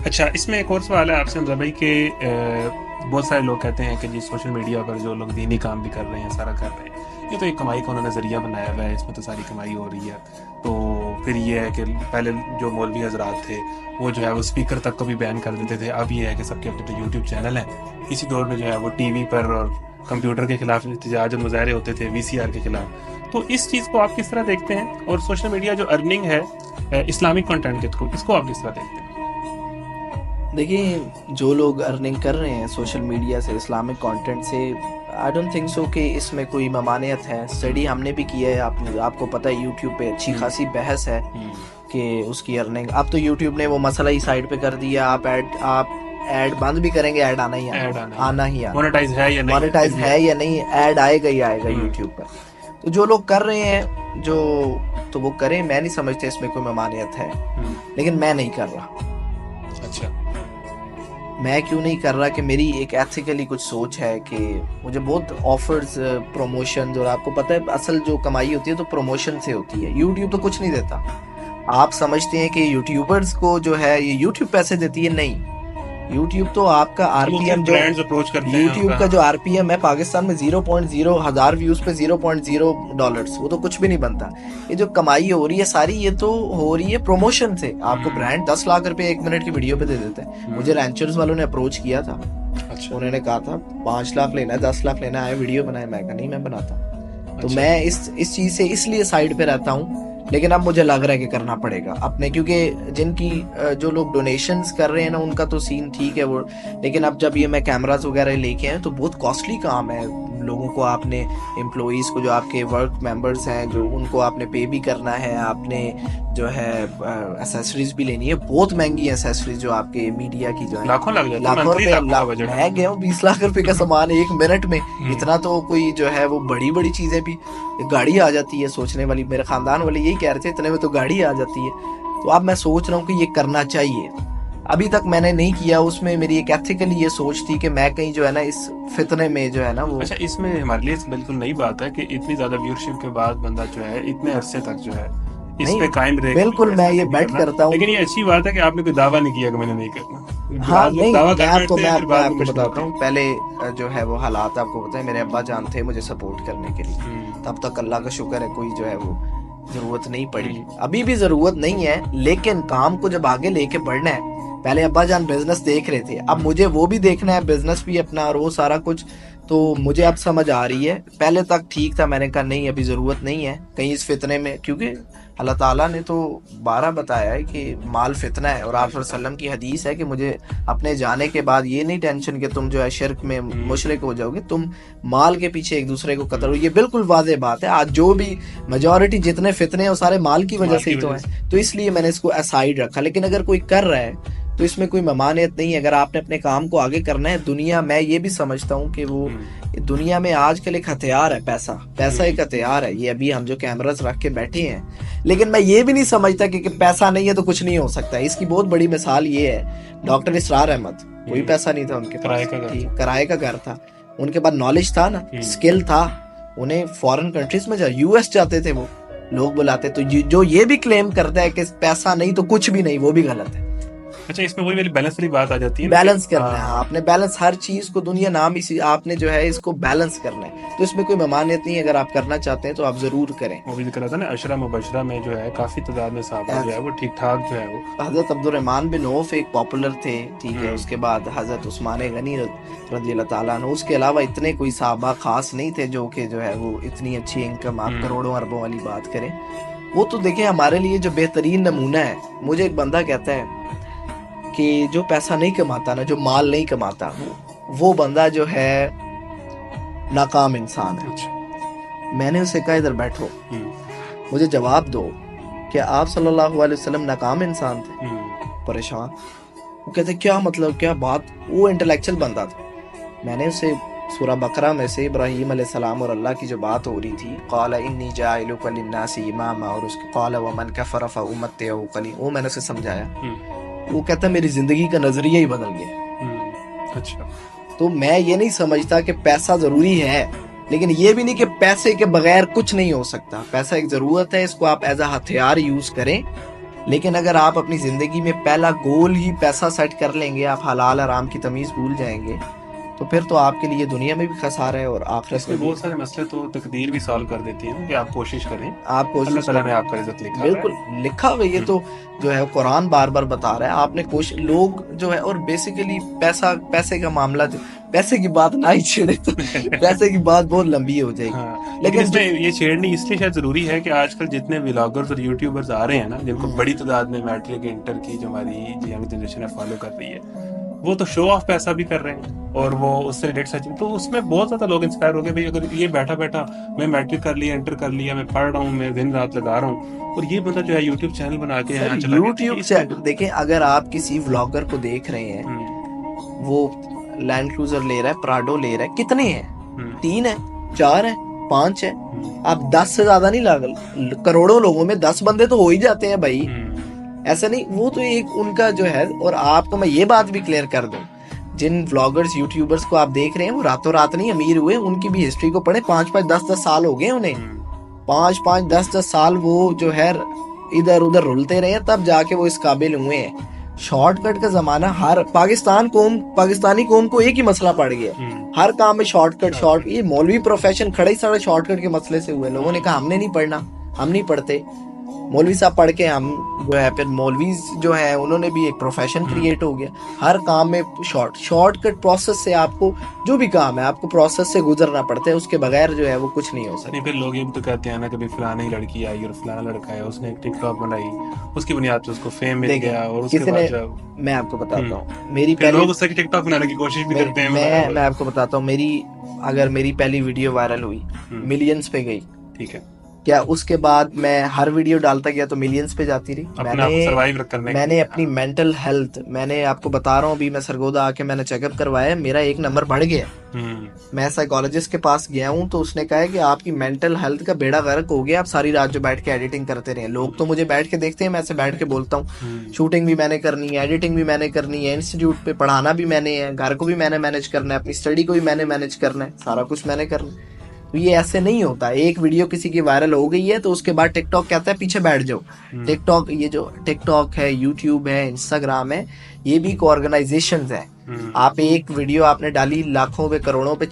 اچھا، اس میں ایک اور سوال ہے آپ سے حمزہ بھائی کہ بہت سارے لوگ کہتے ہیں کہ جی سوشل میڈیا پر جو لوگ دینی کام بھی کر رہے ہیں، سارا کر رہے ہیں، یہ تو ایک کمائی کا انہوں نے ذریعہ بنایا ہوا ہے، اس میں تو ساری کمائی ہو رہی ہے. تو پھر یہ ہے کہ پہلے جو مولوی حضرات تھے وہ جو ہے وہ اسپیکر تک کو بھی بین کر دیتے تھے. اب یہ ہے کہ سب کے اپنے یوٹیوب چینل ہیں. اسی دور میں جو ہے وہ ٹی وی پر اور کمپیوٹر کے خلاف احتجاج اور مظاہرے ہوتے تھے VCR کے خلاف. تو اس چیز کو آپ کس طرح دیکھتے ہیں؟ اور سوشل میڈیا جو ارننگ ہے اسلامک کنٹینٹ کے تھرو، اس کو آپ کس طرح دیکھتے ہیں؟ دیکھیں، جو لوگ ارننگ کر رہے ہیں سوشل میڈیا سے، اسلامک کانٹینٹ سے، آئی ڈونٹ تھنک سو کہ اس میں کوئی ممانعت ہے. اسٹڈی ہم نے بھی کیا ہے، آپ کو پتہ ہے یوٹیوب پہ اچھی خاصی بحث ہے کہ اس کی ارننگ. اب تو یوٹیوب نے وہ مسئلہ ہی سائڈ پہ کر دیا، آپ ایڈ بند بھی کریں گے، ایڈ آنا ہی آنا مونیٹائز ہے یا نہیں، مانیٹائز ہے یا نہیں، ایڈ آئے گا ہی آئے گا یوٹیوب پر. تو جو لوگ کر رہے ہیں تو وہ کریں، میں نہیں سمجھتا اس میں کوئی ممانعت ہے، لیکن میں نہیں کر رہا. اچھا، میں کیوں نہیں کر رہا کہ میری ایک ایتھیکلی کچھ سوچ ہے کہ مجھے بہت آفرز، پروموشنز، اور آپ کو پتہ ہے اصل جو کمائی ہوتی ہے تو پروموشن سے ہوتی ہے. یوٹیوب تو کچھ نہیں دیتا. آپ سمجھتے ہیں کہ یوٹیوبرز کو جو ہے یہ یوٹیوب پیسے دیتی ہے، نہیں. یوٹیوب تو آپ کا آر پی ایم، جو یوٹیوب کا جو آر پی ایم ہے پاکستان میں 0.0 ہزار ویوز پہ $0.0، وہ تو کچھ بھی نہیں بنتا. یہ جو کمائی ہو رہی ہے ساری، یہ تو ہو رہی ہے پروموشن سے. آپ کو برانڈ 10 لاکھ روپے 1 منٹ کی ویڈیو پہ دے دیتا ہے. مجھے رینچرز والوں نے اپروچ کیا تھا، انہوں نے کہا تھا 5 لاکھ لینا ہے، 10 لاکھ لینا ہے، ویڈیو بنائے. میں کہا نہیں، میں بناتا. تو میں اس چیز سے اس لیے سائڈ پہ رہتا ہوں. لیکن اب مجھے لگ رہا ہے کہ کرنا پڑے گا اپنے، کیونکہ جن کی جو لوگ ڈونیشنز کر رہے ہیں نا، ان کا تو سین ٹھیک ہے وہ، لیکن اب جب یہ میں کیمراز وغیرہ لے کے آئے تو بہت کاسٹلی کام ہے. لوگوں کو آپ نے، امپلائیز کو، جو آپ کے ورک ممبرز ہیں، جو ان کو آپ نے پے بھی کرنا ہے، آپ نے جو ہے ایسیسریز بھی لینی ہے. بہت مہنگی ایسیسریز جو آپ کے میڈیا کی جو ہے، لاکھوں لگ جاتے ہیں. لاکھوں روپے. میں گیا ہوں 20 لاکھ روپے کا سامان 1 منٹ میں. اتنا تو کوئی جو ہے وہ بڑی بڑی چیزیں بھی، گاڑی آ جاتی ہے سوچنے والی. میرے خاندان والے یہی کہہ رہے تھے اتنے میں تو گاڑی آ جاتی ہے. تو اب میں سوچ رہا ہوں کہ یہ کرنا چاہیے. ابھی تک میں نے نہیں کیا. اس میں میری ایک ایتھیکلی یہ سوچ تھی کہ میں کہیں جو ہے نا اس فتنے میں جو ہے نا وہ. اچھا، اس میں ہمارے لیے بالکل نئی بات ہے کہ اتنی زیادہ ویورشپ کے بعد بندہ جو ہے اتنے عرصے تک جو ہے اس پہ قائم رہے. بالکل میں یہ بیٹ کرتا ہوں، لیکن یہ اچھی بات ہے کہ آپ نے کوئی دعویٰ نہیں کیا کہ میں نے نہیں کرنا. ہاں نہیں، میں آپ کو بتاتا ہوں. پہلے جو ہے وہ حالات آپ کو پتہ ہے، میرے ابا جان تھے مجھے سپورٹ کرنے کے لیے. تب تک اللہ کا شکر ہے کوئی جو ہے وہ ضرورت نہیں پڑی. ابھی بھی ضرورت نہیں ہے، لیکن کام کو جب آگے لے کے بڑھنا ہے. پہلے ابا جان بزنس دیکھ رہے تھے، اب مجھے وہ بھی دیکھنا ہے، بزنس بھی اپنا اور وہ سارا کچھ. تو مجھے اب سمجھ آ رہی ہے. پہلے تک ٹھیک تھا، میں نے کہا نہیں ابھی ضرورت نہیں ہے کہیں اس فتنے میں، کیونکہ اللہ تعالیٰ نے تو 12 بتایا ہے کہ مال فتنہ ہے. اور آپ صلی اللہ علیہ وسلم کی حدیث ہے کہ مجھے اپنے جانے کے بعد یہ نہیں ٹینشن کہ تم جو ہے شرک میں مشرک ہو جاؤ گے، تم مال کے پیچھے ایک دوسرے کو قتل ہو. یہ بالکل واضح بات ہے. آج جو بھی میجورٹی جتنے فتنے ہیں وہ سارے مال کی وجہ سے ہی تو ہیں. تو اس لیے میں نے اس کو اسائڈ رکھا. لیکن اگر کوئی کر رہا ہے تو اس میں کوئی ممانعت نہیں ہے. اگر آپ نے اپنے کام کو آگے کرنا ہے، دنیا، میں یہ بھی سمجھتا ہوں کہ وہ دنیا میں آج کل ایک ہتھیار ہے، پیسہ ایک ہتھیار ہے. یہ ابھی ہم جو کیمراز رکھ کے بیٹھے ہیں، لیکن میں یہ بھی نہیں سمجھتا کہ پیسہ نہیں ہے تو کچھ نہیں ہو سکتا. اس کی بہت بڑی مثال یہ ہے، ڈاکٹر اسرار احمد، کوئی پیسہ نہیں تھا ان کے پاس، کرائے کا گھر تھا. ان کے پاس نالج تھا نا، سکل تھا. انہیں فورن کنٹریز میں US جاتے تھے، وہ لوگ بلاتے. تو جو یہ بھی کلیم کرتا ہے کہ پیسہ نہیں تو کچھ بھی نہیں، وہ بھی غلط ہے. اچھا، اس میں وہی میری بیلنس والی بات آ جاتی ہے، بیلنس کرنا ہے. آپ نے بیلنس، ہر چیز کو، دنیا نام اسی، آپ نے جو ہے اس کو بیلنس کرنا ہے. تو اس میں کوئی ممانعت نہیں ہے. اگر آپ کرنا چاہتے ہیں تو آپ ضرور کریں. وہ بھی ذکر تھا نا، عشرہ مبشرہ میں جو ہے کافی تعداد میں صحابہ جو ہے وہ ٹھیک ٹھاک جو ہے وہ. حضرت عبد الرحمن بن عوف ایک پاپولر تھے، ٹھیک ہے. اس کے بعد حضرت عثمان غنی رضی اللہ تعالیٰ عنہ. اس کے علاوہ اتنے کوئی صحابہ خاص نہیں تھے جو کہ جو ہے وہ اتنی اچھی انکم، آپ کروڑوں اربوں والی بات کریں. وہ تو دیکھیں ہمارے لیے جو بہترین نمونہ ہے. مجھے ایک بندہ کہتا ہے کہ جو پیسہ نہیں کماتا نا، جو مال نہیں کماتا، وہ بندہ جو ہے ناکام انسان ہے. میں نے اسے کہا ادھر بیٹھو، مجھے جواب دو کہ آپ صلی اللہ علیہ وسلم ناکام انسان تھے. پریشان. وہ کہتے کیا مطلب، کیا بات. وہ انٹلیکچل بندہ تھا. میں نے اسے سورہ بقرہ میں سے ابراہیم علیہ السلام اور اللہ کی جو بات ہو رہی تھی، قال انی جاعلک للناس اماما، اور اس کے قال ومن کفر فامتعہ قلیلا، وہ میں نے اسے سمجھایا. وہ کہتا ہے میری زندگی کا نظریہ ہی بدل گیا. اچھا، تو میں یہ نہیں سمجھتا کہ پیسہ ضروری ہے، لیکن یہ بھی نہیں کہ پیسے کے بغیر کچھ نہیں ہو سکتا. پیسہ ایک ضرورت ہے، اس کو آپ ایز اے ہتھیار یوز کریں لیکن اگر آپ اپنی زندگی میں پہلا گول ہی پیسہ سیٹ کر لیں گے, آپ حلال حرام کی تمیز بھول جائیں گے, تو پھر تو آپ کے لیے دنیا میں بھی خسارہ ہے اور آخرت میں بہت سارے مسئلے تو تقدیر بھی سالو کر دیتی ہے کہ آپ کوشش کریں, آپ کوشش اللہ تعالیٰ نے آپ کا رزق لکھا بالکل لکھا ہوا, یہ تو جو ہے قرآن بار بار بتا رہا ہے, آپ نے کوشش, لوگ جو ہے, اور بیسیکلی پیسے کا معاملہ, پیسے کی بات نہ ہی چھیڑے تو پیسے کی بات بہت لمبی ہو جائے گی. لیکن اس میں یہ چھیڑنی اس لیے شاید ضروری ہے کہ آج کل جتنے ولاگرز اور یوٹیوبرز آ رہے ہیں نا, جن کو بڑی تعداد میں میٹرک انٹر کی جو ہماری ینگ جنریشن ہے فالو کر رہی ہے, وہ تو شو آف پیسہ بھی کر رہے ہیں اور وہ اس سے ریلیٹ سچ, تو اس میں بہت زیادہ لوگ انسپائر ہو گئے بھائی اگر یہ بیٹھا بیٹھا میں میٹرک کر لیا, انٹر کر لیا, میں پڑھ رہا ہوں, میں دن رات لگا رہا ہوں, اور یہ بندہ جو ہے یوٹیوب چینل بنا کے یوٹیوب چینل دیکھیں, اگر آپ کسی ولاگر کو دیکھ رہے ہیں, وہ لینڈ کروزر لے رہا ہے, پراڈو لے رہا ہے, کتنے ہیں, 3 ہیں, 4 ہیں, 5 ہیں, آپ 10 سے زیادہ نہیں لاگل, کروڑوں لوگوں میں 10 بندے تو ہو ہی جاتے ہیں بھائی, ایسا نہیں, وہ تو ایک ان کا جو ہے. اور آپ کو میں یہ بات بھی کلیئر کر دوں, جن ولاگرز یوٹیوبرز کو آپ دیکھ رہے ہیں وہ راتوں رات نہیں امیر ہوئے, ان کی بھی ہسٹری کو پڑھیں, 5-5 10-10 سال ہو گئے انہیں, 5-5 10-10 سال وہ جو ہے ادھر ادھر رلتے رہے, تب جا کے وہ اس قابل ہوئے ہیں. شارٹ کٹ کا زمانہ, ہر پاکستانی قوم کو ایک ہی مسئلہ پڑ گیا, ہر کام میں شارٹ کٹ. یہ مولوی پروفیشن کھڑے ہی سارے شارٹ کٹ کے مسئلے سے ہوئے. لوگوں نے کہا ہم نے نہیں پڑھنا, ہم نہیں پڑھتے, مولوی صاحب پڑھ کے ہم جو ہے, پھر مولویز جو ہے انہوں نے بھی ایک پروفیشن کریٹ ہو گیا. ہر کام میں شارٹ کٹ پروسیس سے, آپ کو جو بھی کام ہے آپ کو پروسیس سے گزرنا پڑتا ہے, اس کے بغیر جو ہے وہ کچھ نہیں ہو سکتا. پھر لوگ یہ بھی تو کہتے ہیں نا کہ فلاں ہی لڑکی آئی اور فلاں لڑکا ہے, اس نے ایک ٹک ٹاک بنائی, اس کی بنیاد پہ اس کو فیم مل گیا, اور اس کے بعد میں آپ کو بتاتا ہوں, میری لوگ اس سے ٹک ٹاک بنانے کی کوشش بھی کرتے ہیں. میں آپ کو بتاتا ہوں, اگر میری پہلی ویڈیو وائرل ہوئی, ملینز پہ گئی, ٹھیک ہے, کیا اس کے بعد میں ہر ویڈیو ڈالتا گیا تو ملینز پہ جاتی رہی؟ میں نے اپنی مینٹل ہیلتھ, میں نے آپ کو بتا رہا ہوں, ابھی میں سرگودا آ کے میں نے چیک اپ کروایا, میرا 1 نمبر بڑھ گیا. میں سائیکالوجسٹ کے پاس گیا ہوں تو اس نے کہا ہے کہ آپ کی مینٹل ہیلتھ کا بیڑا غرق ہو گیا, آپ ساری رات جو بیٹھ کے ایڈیٹنگ کرتے رہے. لوگ تو مجھے بیٹھ کے دیکھتے ہیں, میں ایسے بیٹھ کے بولتا ہوں, شوٹنگ بھی میں نے کرنی ہے, ایڈیٹنگ بھی میں نے کرنی ہے, انسٹیٹیوٹ پہ پڑھانا بھی میں نے ہے, گھر کو بھی میں نے مینیج کرنا ہے, اپنی اسٹڈی کو بھی میں نے مینیج کرنا ہے, سارا کچھ میں نے کرنا ہے. تو یہ ایسے نہیں ہوتا, ایک ویڈیو کسی کی وائرل ہو گئی ہے تو اس کے بعد ٹک ٹاک کہتا ہے پیچھے بیٹھ جاؤ. ٹک ٹاک, یہ جو ٹک ٹاک ہے, یوٹیوب ہے, انسٹاگرام ہے, یہ بھی ایک آرگنائزیشنز ہے. آپ ایک ویڈیو آپ نے ڈالی, لاکھوں پہ کروڑوں پہ